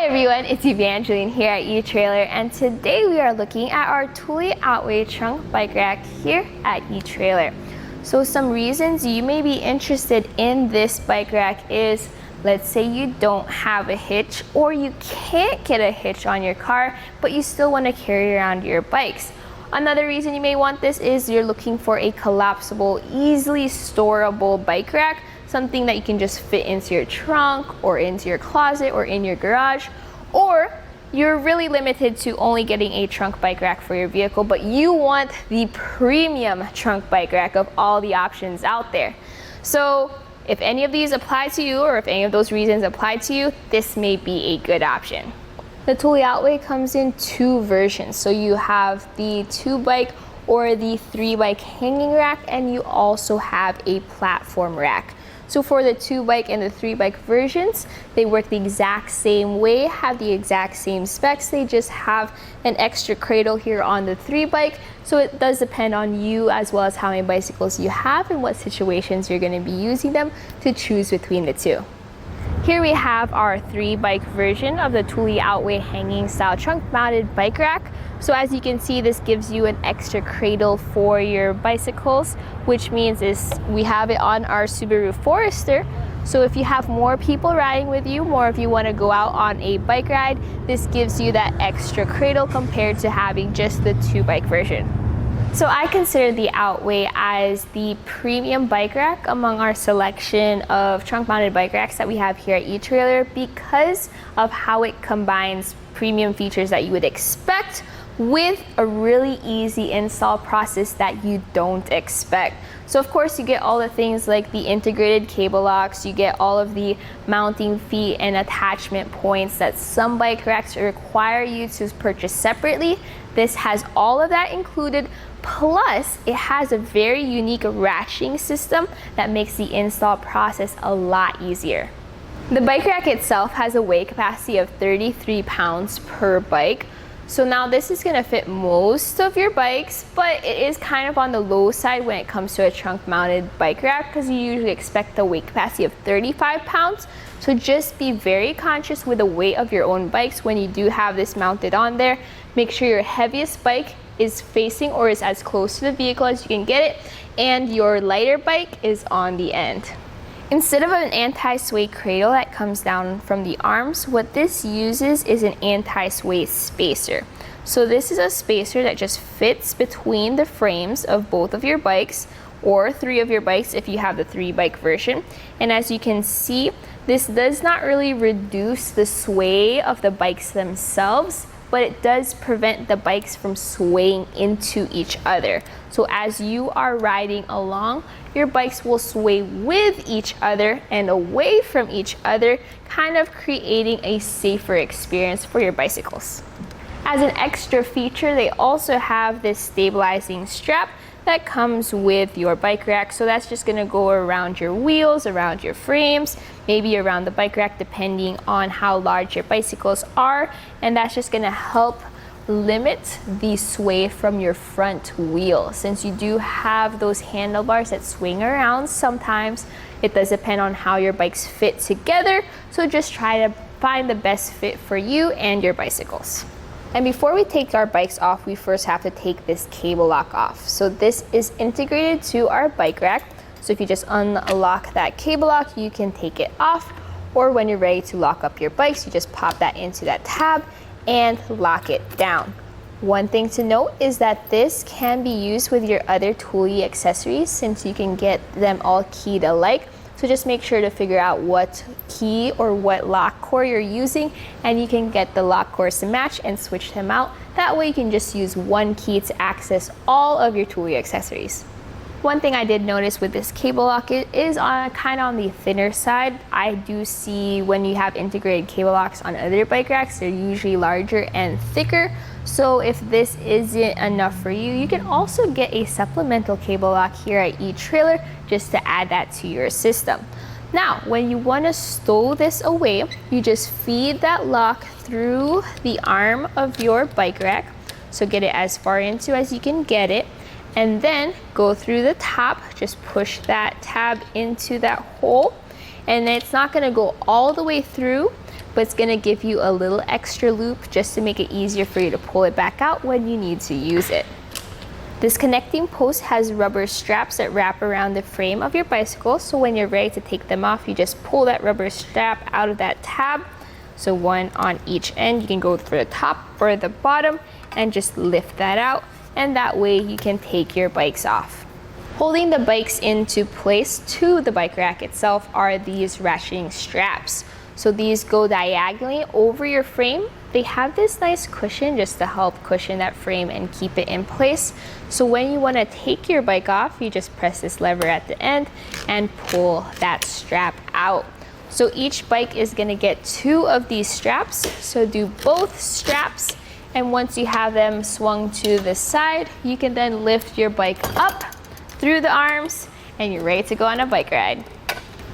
everyone, it's Eve Angeline here at Etrailer, and today we are looking at our Thule OutWay Trunk Bike Rack here at Etrailer. So some reasons you may be interested in this bike rack is, let's say you don't have a hitch or you can't get a hitch on your car, but you still want to carry around your bikes. Another reason you may want this is you're looking for a collapsible, easily storable bike rack, something that you can just fit into your trunk or into your closet or in your garage, or you're really limited to only getting a trunk bike rack for your vehicle, but you want the premium trunk bike rack of all the options out there. So if any of these apply to you, or if any of those reasons apply to you, this may be a good option. The Thule OutWay comes in two versions. So you have the 2-bike or the 3-bike hanging rack, and you also have a platform rack. So for the 2-bike and the 3-bike versions, they work the exact same way, have the exact same specs. They just have an extra cradle here on the 3-bike. So it does depend on you, as well as how many bicycles you have and what situations you're going to be using them, to choose between the two. Here we have our 3-bike version of the Thule OutWay hanging style trunk mounted bike rack. So as you can see, this gives you an extra cradle for your bicycles, which means we have it on our Subaru Forester. So if you have more people riding with you, more if you want to go out on a bike ride, this gives you that extra cradle compared to having just the 2-bike version. So I consider the OutWay as the premium bike rack among our selection of trunk-mounted bike racks that we have here at Etrailer, because of how it combines premium features that you would expect with a really easy install process that you don't expect. So of course you get all the things like the integrated cable locks, you get all of the mounting feet and attachment points that some bike racks require you to purchase separately. This has all of that included, plus it has a very unique ratcheting system that makes the install process a lot easier. The bike rack itself has a weight capacity of 33 pounds per bike. So now this is going to fit most of your bikes, but it is kind of on the low side when it comes to a trunk mounted bike rack, because you usually expect the weight capacity of 35 pounds. So just be very conscious with the weight of your own bikes when you do have this mounted on there. Make sure your heaviest bike is facing or is as close to the vehicle as you can get it, and your lighter bike is on the end. Instead of an anti-sway cradle that comes down from the arms, what this uses is an anti-sway spacer. So this is a spacer that just fits between the frames of both of your bikes, or 3 of your bikes if you have the 3-bike version. And as you can see, this does not really reduce the sway of the bikes themselves, but it does prevent the bikes from swaying into each other. So as you are riding along, your bikes will sway with each other and away from each other, kind of creating a safer experience for your bicycles. As an extra feature, they also have this stabilizing strap that comes with your bike rack. So that's just gonna go around your wheels, around your frames, maybe around the bike rack, depending on how large your bicycles are. And that's just gonna help limit the sway from your front wheel. Since you do have those handlebars that swing around, sometimes it does depend on how your bikes fit together. So just try to find the best fit for you and your bicycles. And before we take our bikes off, we first have to take this cable lock off. So this is integrated to our bike rack. So if you just unlock that cable lock, you can take it off, or when you're ready to lock up your bikes, you just pop that into that tab and lock it down. One thing to note is that this can be used with your other Thule accessories, since you can get them all keyed alike. So just make sure to figure out what key or what lock core you're using, and you can get the lock cores to match and switch them out. That way you can just use one key to access all of your Thule accessories. One thing I did notice with this cable lock, it is kind of on the thinner side. I do see when you have integrated cable locks on other bike racks, they're usually larger and thicker. So if this isn't enough for you, you can also get a supplemental cable lock here at Etrailer just to add that to your system. Now, when you want to stow this away, you just feed that lock through the arm of your bike rack. So get it as far into as you can get it, and then go through the top, just push that tab into that hole, and it's not going to go all the way through, but it's gonna give you a little extra loop just to make it easier for you to pull it back out when you need to use it. This connecting post has rubber straps that wrap around the frame of your bicycle, so when you're ready to take them off, you just pull that rubber strap out of that tab. So one on each end, you can go for the top or the bottom and just lift that out, and that way you can take your bikes off. Holding the bikes into place to the bike rack itself are these ratcheting straps. So these go diagonally over your frame. They have this nice cushion just to help cushion that frame and keep it in place. So when you want to take your bike off, you just press this lever at the end and pull that strap out. So each bike is going to get 2 of these straps. So do both straps, and once you have them swung to the side, you can then lift your bike up through the arms and you're ready to go on a bike ride.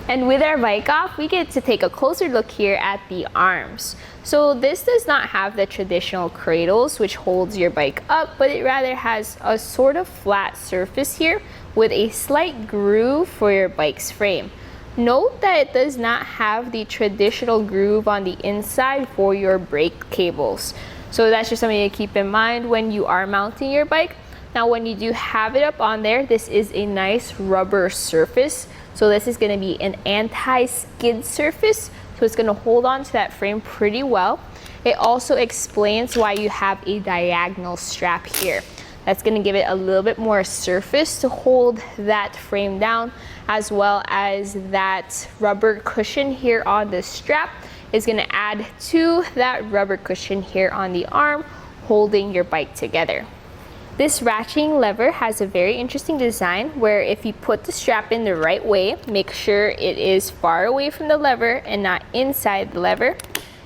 And with our bike off, we get to take a closer look here at the arms. So this does not have the traditional cradles which holds your bike up, but it rather has a sort of flat surface here with a slight groove for your bike's frame. Note that it does not have the traditional groove on the inside for your brake cables. So that's just something to keep in mind when you are mounting your bike. Now when you do have it up on there, this is a nice rubber surface. So this is going to be an anti-skid surface, so it's going to hold on to that frame pretty well. It also explains why you have a diagonal strap here. That's going to give it a little bit more surface to hold that frame down, as well as that rubber cushion here on the strap is going to add to that rubber cushion here on the arm, holding your bike together. This ratcheting lever has a very interesting design where if you put the strap in the right way, make sure it is far away from the lever and not inside the lever.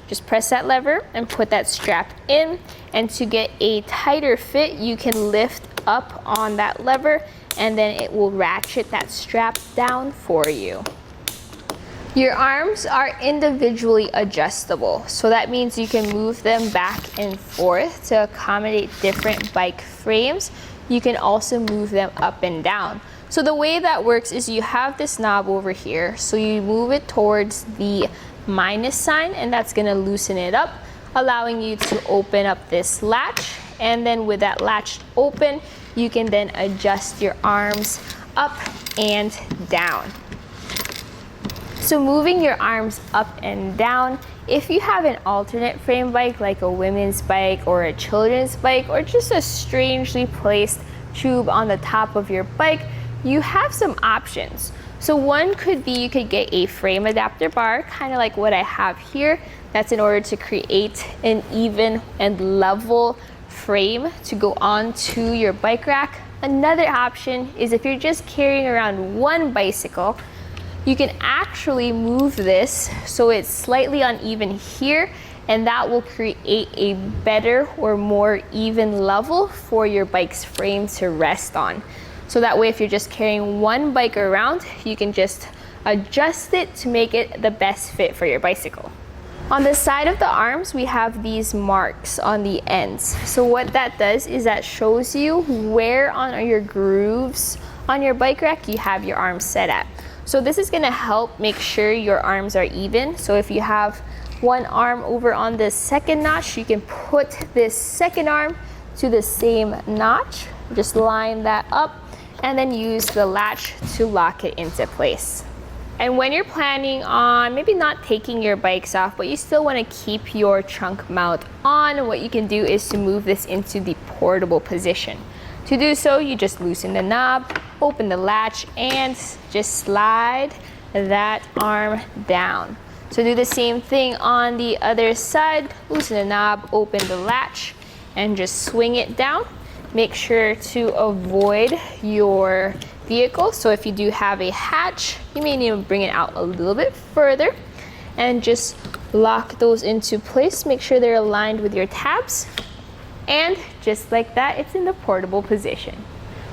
Just press that lever and put that strap in, and to get a tighter fit, you can lift up on that lever and then it will ratchet that strap down for you. Your arms are individually adjustable, so that means you can move them back and forth to accommodate different bike frames. You can also move them up and down. So the way that works is you have this knob over here, so you move it towards the minus sign and that's going to loosen it up, allowing you to open up this latch, and then with that latch open, you can then adjust your arms up and down. So moving your arms up and down, if you have an alternate frame bike like a women's bike or a children's bike or just a strangely placed tube on the top of your bike, you have some options. So one could be you could get a frame adapter bar, kind of like what I have here. That's in order to create an even and level frame to go onto your bike rack. Another option is if you're just carrying around one bicycle, you can actually move this so it's slightly uneven here, and that will create a better or more even level for your bike's frame to rest on. So that way if you're just carrying one bike around, you can just adjust it to make it the best fit for your bicycle. On the side of the arms, we have these marks on the ends. So what that does is that shows you where on your grooves on your bike rack you have your arms set at. So this is going to help make sure your arms are even. So if you have one arm over on this second notch, you can put this second arm to the same notch. Just line that up and then use the latch to lock it into place. And when you're planning on maybe not taking your bikes off, but you still want to keep your trunk mount on, what you can do is to move this into the portable position. To do so, you just loosen the knob, open the latch, and just slide that arm down. So do the same thing on the other side. Loosen the knob, open the latch, and just swing it down. Make sure to avoid your vehicle. So if you do have a hatch, you may need to bring it out a little bit further and just lock those into place. Make sure they're aligned with your tabs. And just like that, it's in the portable position.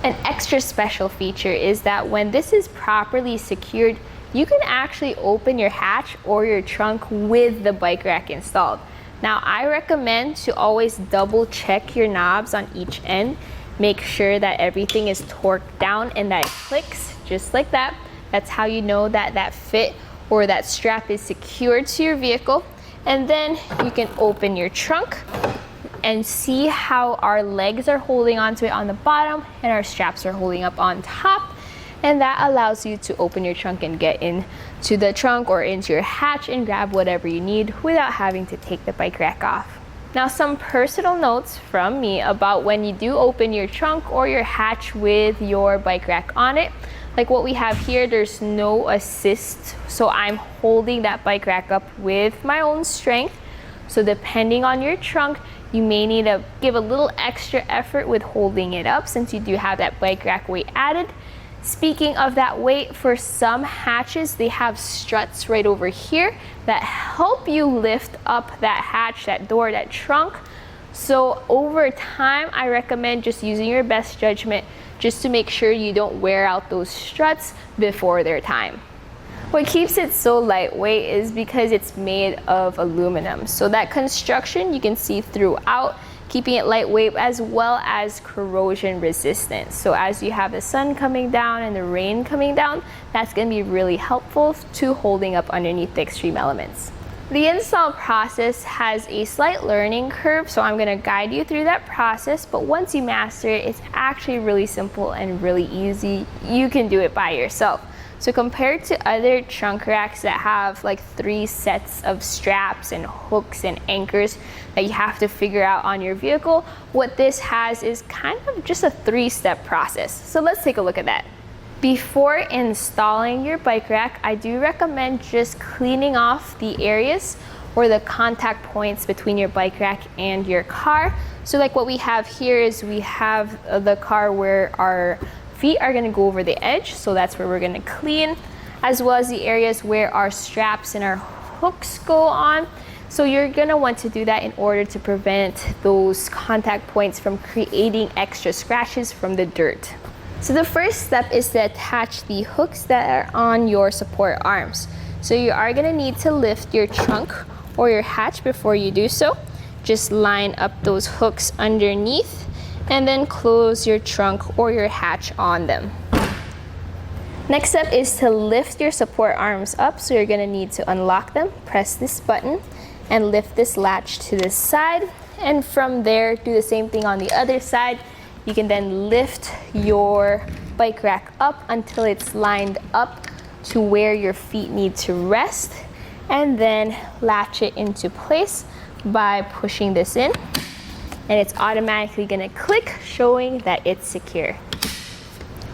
An extra special feature is that when this is properly secured, you can actually open your hatch or your trunk with the bike rack installed. Now, I recommend to always double check your knobs on each end. Make sure that everything is torqued down and that it clicks just like that. That's how you know that that fit or that strap is secured to your vehicle. And then you can open your trunk and see how our legs are holding onto it on the bottom and our straps are holding up on top. And that allows you to open your trunk and get into the trunk or into your hatch and grab whatever you need without having to take the bike rack off. Now, some personal notes from me about when you do open your trunk or your hatch with your bike rack on it. Like what we have here, there's no assist, so I'm holding that bike rack up with my own strength. So depending on your trunk, you may need to give a little extra effort with holding it up since you do have that bike rack weight added. Speaking of that weight, for some hatches, they have struts right over here that help you lift up that hatch, that door, that trunk. So over time, I recommend just using your best judgment just to make sure you don't wear out those struts before their time. What keeps it so lightweight is because it's made of aluminum. So that construction you can see throughout, keeping it lightweight as well as corrosion resistant. So as you have the sun coming down and the rain coming down, that's going to be really helpful to holding up underneath the extreme elements. The install process has a slight learning curve, so I'm going to guide you through that process, but once you master it, it's actually really simple and really easy. You can do it by yourself. So compared to other trunk racks that have like 3 sets of straps and hooks and anchors that you have to figure out on your vehicle, what this has is kind of just a 3-step process. So let's take a look at that. Before installing your bike rack, I do recommend just cleaning off the areas or the contact points between your bike rack and your car. So like what we have here is we have the car where our feet are going to go over the edge, so that's where we're going to clean, as well as the areas where our straps and our hooks go on. So you're going to want to do that in order to prevent those contact points from creating extra scratches from the dirt. So the first step is to attach the hooks that are on your support arms. So you are going to need to lift your trunk or your hatch before you do so. Just line up those hooks underneath and then close your trunk or your hatch on them. Next step is to lift your support arms up. So you're going to need to unlock them, press this button, and lift this latch to this side. And from there, do the same thing on the other side. You can then lift your bike rack up until it's lined up to where your feet need to rest, and then latch it into place by pushing this in. And it's automatically going to click, showing that it's secure.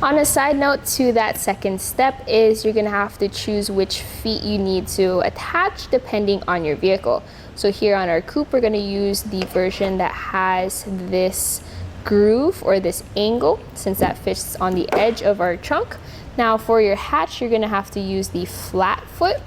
On a side note to that second step is you're going to have to choose which feet you need to attach depending on your vehicle. So here on our coupe, we're going to use the version that has this groove or this angle, since that fits on the edge of our trunk. Now for your hatch, you're going to have to use the flat foot.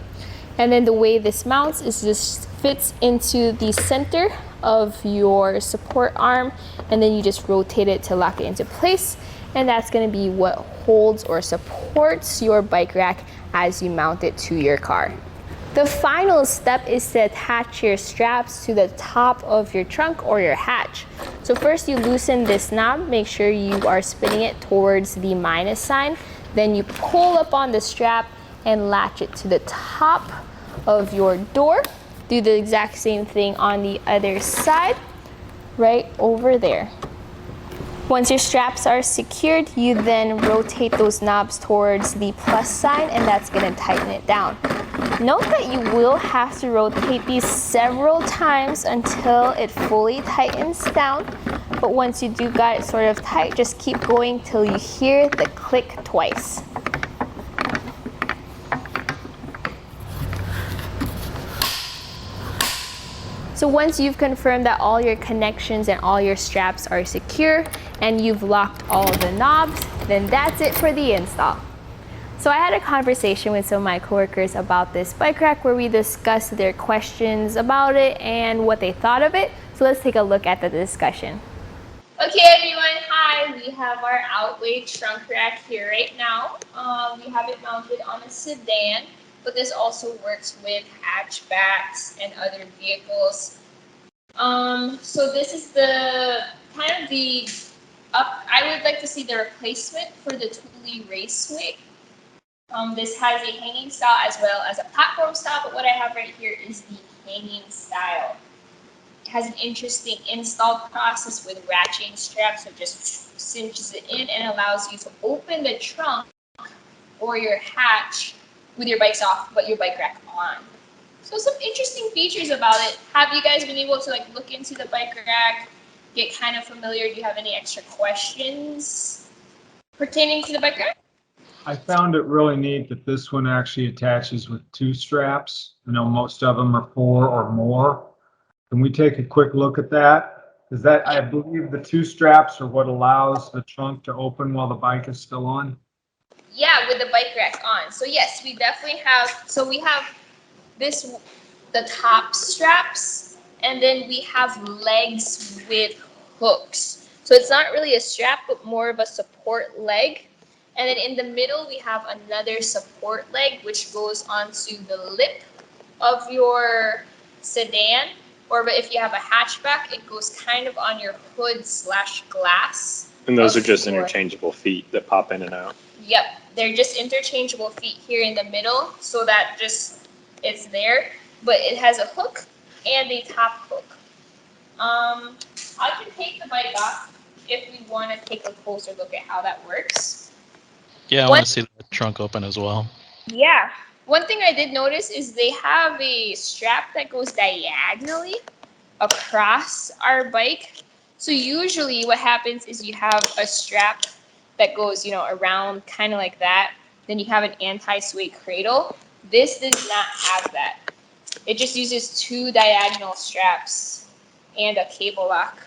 And then the way this mounts is this fits into the center of your support arm, and then you just rotate it to lock it into place, and that's going to be what holds or supports your bike rack as you mount it to your car. The final step is to attach your straps to the top of your trunk or your hatch. So first you loosen this knob, make sure you are spinning it towards the minus sign, then you pull up on the strap and latch it to the top of your door. Do the exact same thing on the other side, right over there. Once your straps are secured, you then rotate those knobs towards the plus sign, and that's going to tighten it down. Note that you will have to rotate these several times until it fully tightens down, but once you do got it sort of tight, just keep going till you hear the click twice. So once you've confirmed that all your connections and all your straps are secure and you've locked all the knobs, then that's it for the install. So I had a conversation with some of my coworkers about this bike rack where we discussed their questions about it and what they thought of it. So let's take a look at the discussion. Okay everyone, hi! We have our OutWay trunk rack here right now. We have it mounted on a sedan, but this also works with hatchbacks and other vehicles. So this is the kind of the I would like to see the replacement for the Thule Raceway. This has a hanging style as well as a platform style, but what I have right here is the hanging style. It has an interesting install process with ratcheting straps, so it just cinches it in and allows you to open the trunk or your hatch with your bikes off, but your bike rack on. So some interesting features about it. Have you guys been able to like look into the bike rack, get kind of familiar? Do you have any extra questions pertaining to the bike rack? I found it really neat that this one actually attaches with 2 straps. I know most of them are 4 or more. Can we take a quick look at that? Because that, I believe the 2 straps are what allows the trunk to open while the bike is still on. Yeah, with the bike rack on. So yes, we definitely have, so we have this, the top straps, and then we have legs with hooks. So it's not really a strap, but more of a support leg. And then in the middle, we have another support leg, which goes onto the lip of your sedan. Or if you have a hatchback, it goes kind of on your hood / glass. And those are just interchangeable feet that pop in and out. Yep, they're just interchangeable feet here in the middle, so that just it's there, but it has a hook and a top hook. I can take the bike off if we want to take a closer look at how that works. Yeah, I want to see the trunk open as well. Yeah, one thing I did notice is they have a strap that goes diagonally across our bike. So usually what happens is you have a strap that goes, around kind of like that. Then you have an anti-sway cradle. This does not have that. It just uses 2 diagonal straps and a cable lock.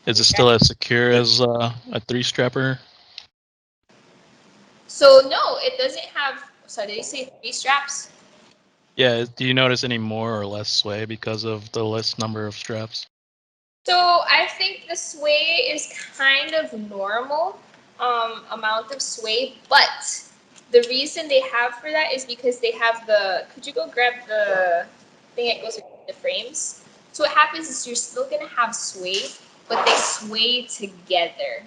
Is it still as secure as a 3-strapper? So no, it doesn't have, so did you say 3 straps? Yeah, do you notice any more or less sway because of the less number of straps? So I think the sway is kind of normal amount of sway, but the reason they have for that is because they have could you go grab the thing that goes with the frames? So what happens is you're still gonna have sway, but they sway together.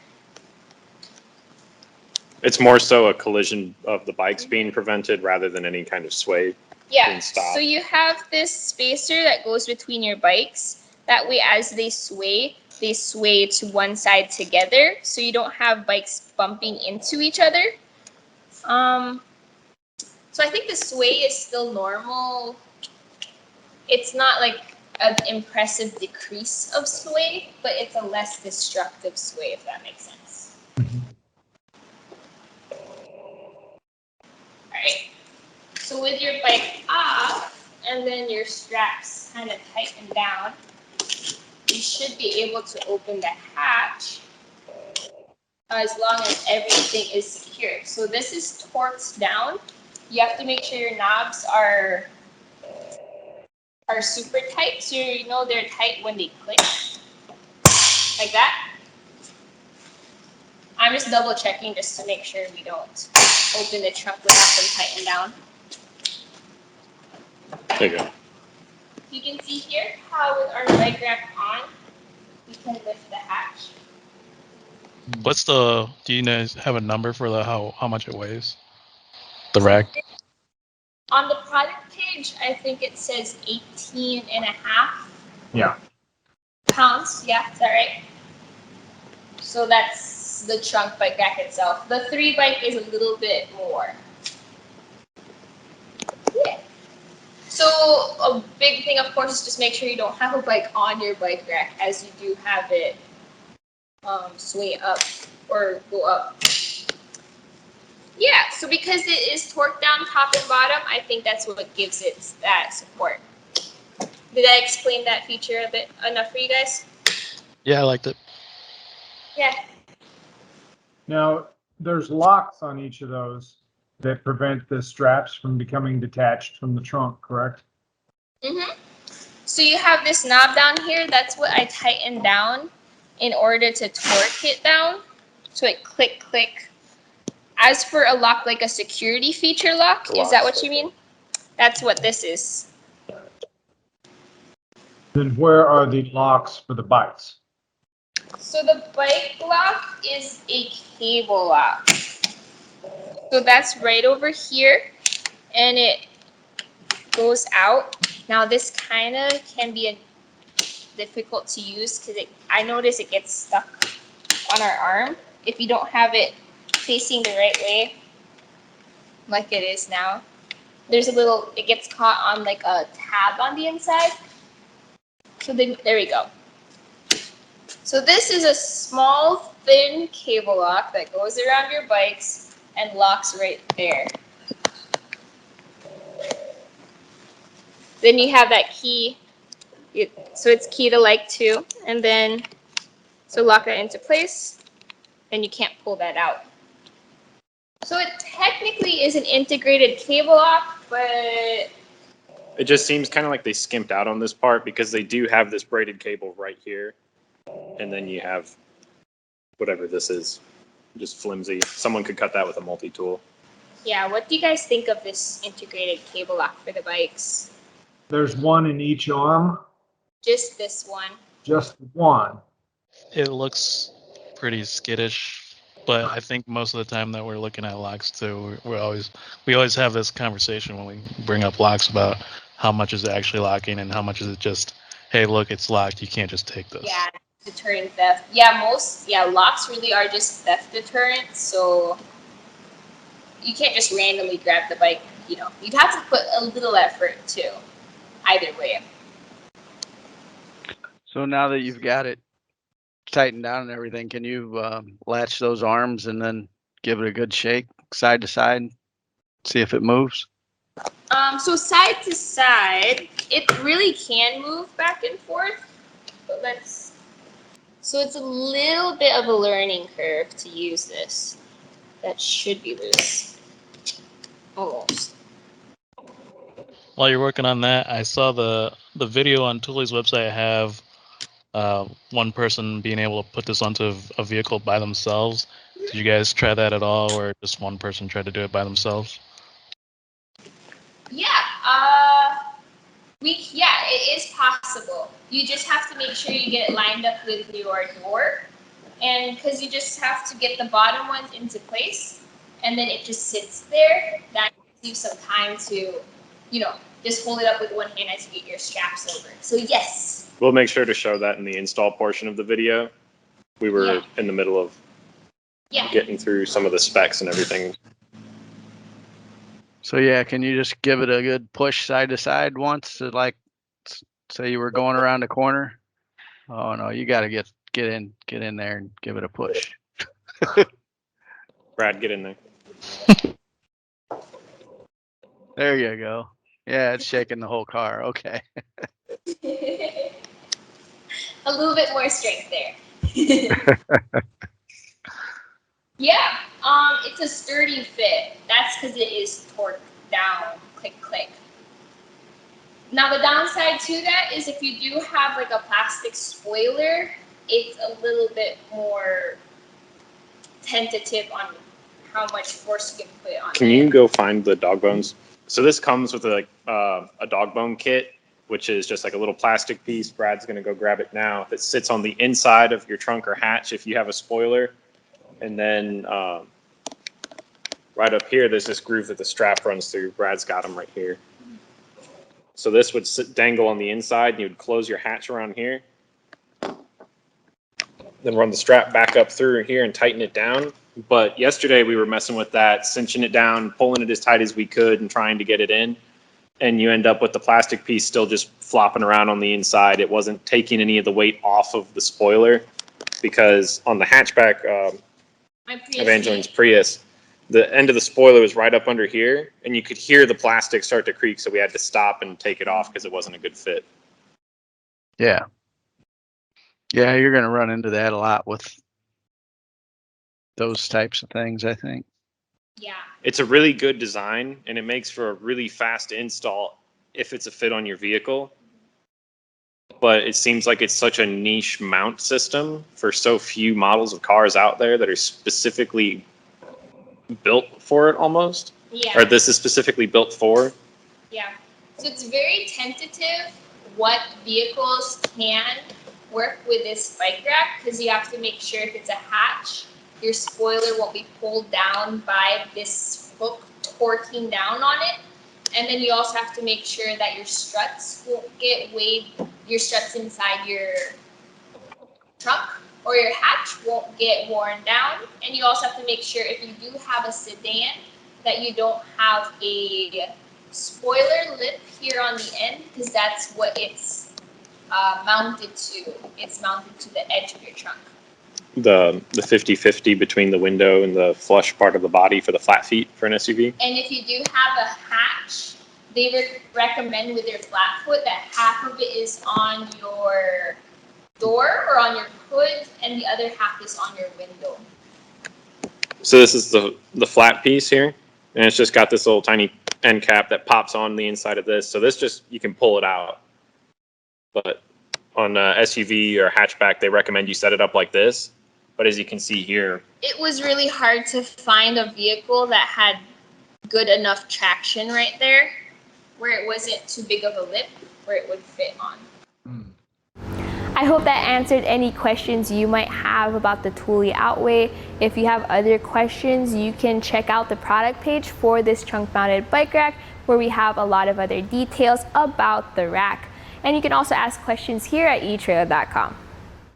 It's more so a collision of the bikes being prevented rather than any kind of sway being stopped. So you have this spacer that goes between your bikes. That way, as they sway to one side together, so you don't have bikes bumping into each other. So I think the sway is still normal. It's not like an impressive decrease of sway, but it's a less destructive sway, if that makes sense. All right. So with your bike off, and then your straps kind of tighten down, you should be able to open the hatch as long as everything is secure. So this is torqued down. You have to make sure your knobs are super tight, so you know they're tight when they click, like that. I'm just double checking just to make sure we don't open the trunk without them tightened down. There you go. You can see here how with our bike rack on, we can lift the hatch. Do you guys have a number for how much it weighs? The rack? On the product page, I think it says 18.5 pounds. Yeah, is that right? So that's the trunk bike rack itself. The 3 bike is a little bit more. Yeah. So a big thing, of course, is just make sure you don't have a bike on your bike rack, as you do have it sway up or go up. Yeah, so because it is torqued down top and bottom, I think that's what gives it that support. Did I explain that feature a bit enough for you guys? Yeah, I liked it. Yeah. Now, there's locks on each of those that prevent the straps from becoming detached from the trunk, correct? Mm-hmm. So you have this knob down here. That's what I tightened down in order to torque it down. So it click, click. As for a lock, like a security feature lock, is that what you mean? That's what this is. Then where are the locks for the bikes? So the bike lock is a cable lock. So that's right over here, and it goes out, Now this kind of can be difficult to use because I notice it gets stuck on our arm if you don't have it facing the right way, like it is now. There's a little, it gets caught on like a tab on the inside. So then, there we go. So this is a small, thin cable lock that goes around your bikes and locks right there. Then you have that key, so it's key to like 2, and then, so lock that into place, and you can't pull that out. So it technically is an integrated cable lock, but It just seems kind of like they skimped out on this part because they do have this braided cable right here. And then you have whatever this is, just flimsy. Someone could cut that with a multi-tool. yeah, what do you guys think of this integrated cable lock for the bikes? There's one in each arm, Just this one. just one. It looks pretty skittish, but I think most of the time that we're looking at locks too, we always have this conversation when we bring up locks about how much is it actually locking and how much is it just, hey, look, it's locked, you can't just take this. Yeah, deterrent theft. Yeah, locks really are just theft deterrents, so you can't just randomly grab the bike, you'd have to put a little effort too, either way. So now that you've got it tightened down and everything, can you latch those arms and then give it a good shake side to side, see if it moves? So side to side, it really can move back and forth, but so it's a little bit of a learning curve to use this. That should be loose. Almost. While you're working on that, I saw the video on Thule's website have one person being able to put this onto a vehicle by themselves. Did you guys try that at all, or just one person tried to do it by themselves? Yeah, it is possible. You just have to make sure you get it lined up with your door, and because you just have to get the bottom ones into place, and then it just sits there. That gives you some time to, just hold it up with one hand as you get your straps over. So yes. We'll make sure to show that in the install portion of the video. We were in the middle of getting through some of the specs and everything. So yeah, can you just give it a good push side to side once to, like, say you were going around a corner? Oh no, you got to get in there and give it a push. Brad, get in there. There you go. Yeah, it's shaking the whole car. Okay. A little bit more strength there. Yeah, it's a sturdy fit. That's because it is torqued down, click, click. Now the downside to that is if you do have like a plastic spoiler, it's a little bit more tentative on how much force you can put on it. Can you go find the dog bones? So this comes with a dog bone kit, which is just like a little plastic piece. Brad's going to go grab it now. That sits on the inside of your trunk or hatch if you have a spoiler. And then right up here, there's this groove that the strap runs through. Brad's got them right here. So this would dangle on the inside, and you would close your hatch around here. Then run the strap back up through here and tighten it down. But yesterday we were messing with that, cinching it down, pulling it as tight as we could and trying to get it in. And you end up with the plastic piece still just flopping around on the inside. It wasn't taking any of the weight off of the spoiler because on the hatchback of Angeline's Prius, the end of the spoiler was right up under here, and you could hear the plastic start to creak, so we had to stop and take it off because it wasn't a good fit. Yeah. Yeah, you're going to run into that a lot with those types of things, I think. Yeah. It's a really good design, and it makes for a really fast install if it's a fit on your vehicle. But it seems like it's such a niche mount system for so few models of cars out there that are specifically built for it almost. Yeah. Or this is specifically built for. Yeah. So it's very tentative what vehicles can work with this bike rack because you have to make sure if it's a hatch, your spoiler won't be pulled down by this hook torquing down on it. And then you also have to make sure that your struts won't get weighed, your struts inside your trunk or your hatch won't get worn down. And you also have to make sure if you do have a sedan that you don't have a spoiler lip here on the end, because that's what it's mounted to. It's mounted to the edge of your trunk. The 50-50 between the window and the flush part of the body for the flat feet for an SUV. And if you do have a hatch, they would recommend with your flat foot that half of it is on your door or on your hood and the other half is on your window. So this is the flat piece here, and it's just got this little tiny end cap that pops on the inside of this. So this just, you can pull it out. But on a SUV or hatchback, they recommend you set it up like this. But as you can see here, It was really hard to find a vehicle that had good enough traction right there, where it wasn't too big of a lip, where it would fit on. I hope that answered any questions you might have about the Thule OutWay. If you have other questions, you can check out the product page for this trunk mounted bike rack, where we have a lot of other details about the rack. And you can also ask questions here at etrailer.com.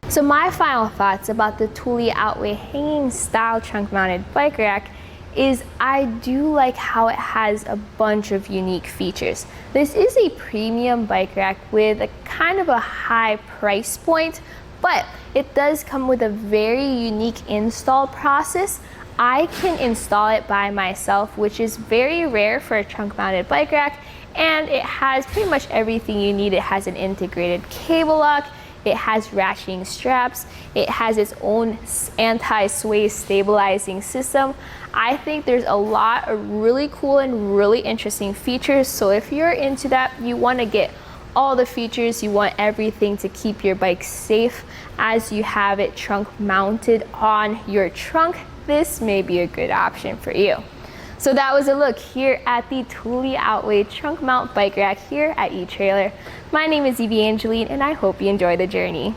So my final thoughts about the Thule OutWay hanging style trunk mounted bike rack is I do like how it has a bunch of unique features. This is a premium bike rack with a kind of a high price point, but it does come with a very unique install process. I can install it by myself, which is very rare for a trunk mounted bike rack, and it has pretty much everything you need. It has an integrated cable lock, it has ratcheting straps, it has its own anti-sway stabilizing system. I think there's a lot of really cool and really interesting features. So if you're into that, you want to get all the features, you want everything to keep your bike safe as you have it trunk mounted on your trunk, this may be a good option for you. So that was a look here at the Thule OutWay trunk mount bike rack here at Etrailer. My name is Eve Angeline and I hope you enjoy the journey.